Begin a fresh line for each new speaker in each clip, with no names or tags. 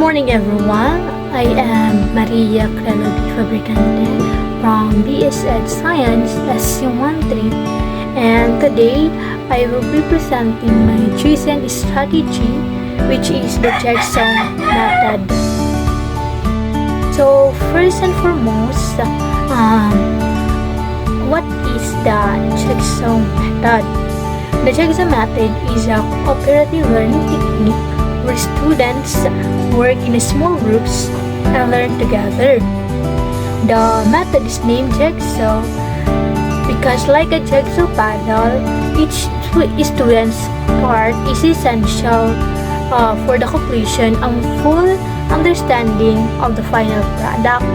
morning everyone, I am Maria Crelodi Fabricante from BS Ed Science SC13, and today I will be presenting my chosen strategy, which is the jigsaw method. So first and foremost, what is the jigsaw method? The jigsaw method is a cooperative learning technique where students work in small groups and learn together. The method is named jigsaw because, like a jigsaw puzzle, each student's part is essential for the completion and full understanding of the final product.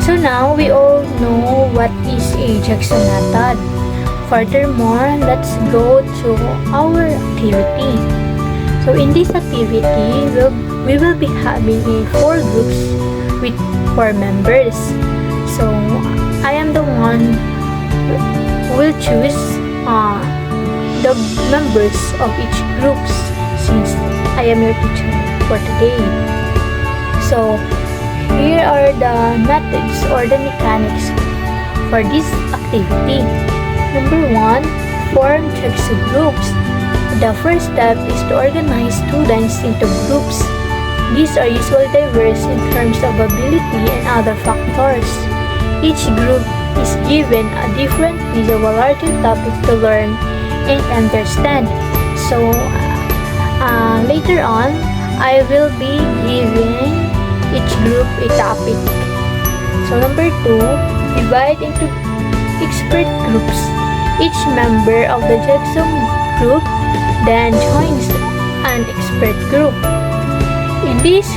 So now we all know what is a jigsaw method. Furthermore, let's go to our activity. So in this activity, we will be having 4 groups with 4 members. So I am the one who will choose the members of each group since I am your teacher for today. So here are the methods or the mechanics for this activity. Number 1, form jigsaw groups. The first step is to organize students into groups. These are usually diverse in terms of ability and other factors. Each group is given a different piece of a larger topic to learn and understand. So later on, I will be giving each group a topic. So number 2, divide into expert groups. Each member of the jigsaw group then joins an expert group. In these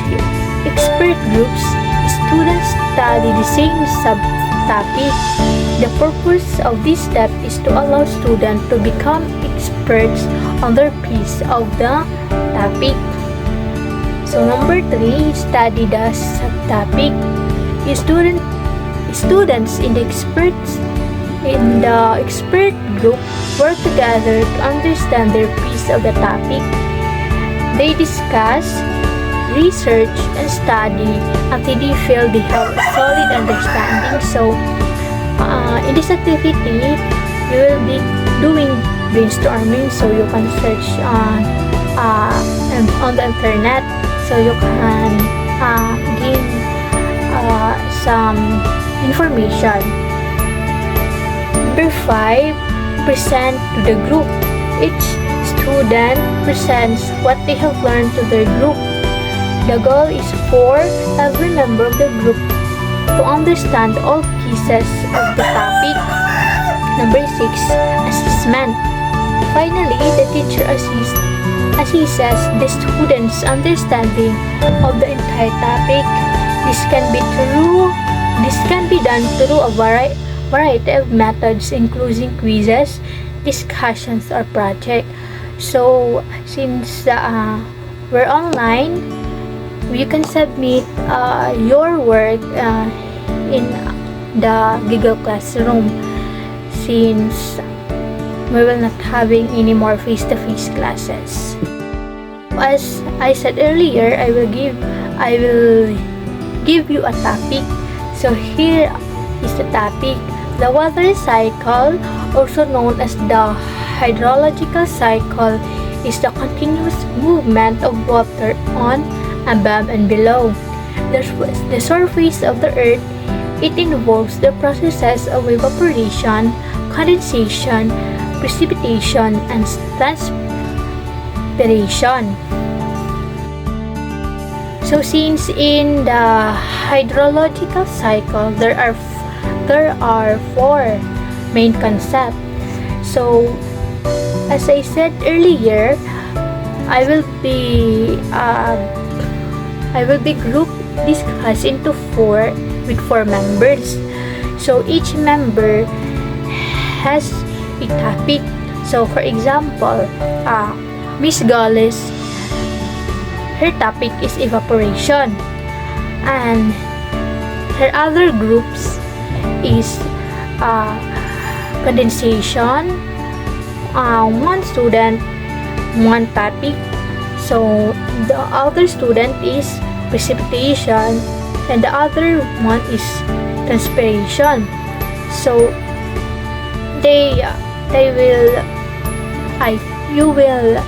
expert groups, students study the same subtopic. The purpose of this step is to allow students to become experts on their piece of the topic. So number 3, study the subtopic. Students in the expert group work together to understand their piece of the topic. They discuss, research, and study until they feel they have a solid understanding. So, in this activity, you will be doing brainstorming. So you can search on the internet. So you can gain some information. Number 5, present to the group. Each student presents what they have learned to their group. The goal is for every member of the group to understand all pieces of the topic. Number 6, assessment. Finally, the teacher assesses the student's understanding of the entire topic. This can be done through a variety of methods, including quizzes, discussions, or projects. So since we're online, you can submit your work in the Google Classroom, since we will not having any more face-to-face classes. As I said earlier, I will give you a topic. So here is the topic. The water cycle, also known as the hydrological cycle, is the continuous movement of water on, above, and below the surface of the earth. It involves the processes of evaporation, condensation, precipitation, and transpiration. So since in the hydrological cycle there are 4 main concepts. So as I said earlier, I will be grouped discussed into 4 with 4 members. So each member has a topic. So for example, Miss Gales, her topic is evaporation, and her other groups is condensation. One student, one topic, So the other student is precipitation and the other one is transpiration. So they will you will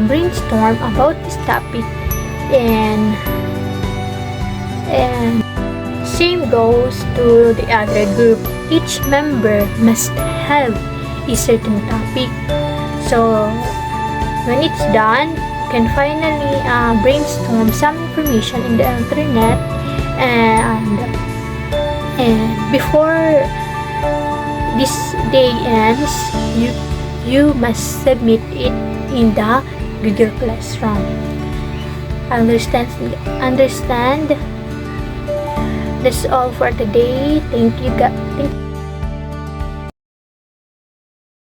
brainstorm about this topic, and same goes to the other group. Each member must have a certain topic. So when it's done, you can finally brainstorm some information in the internet, and before this day ends, you must submit it in the Google Classroom. Understand? That's all for today. Thank you.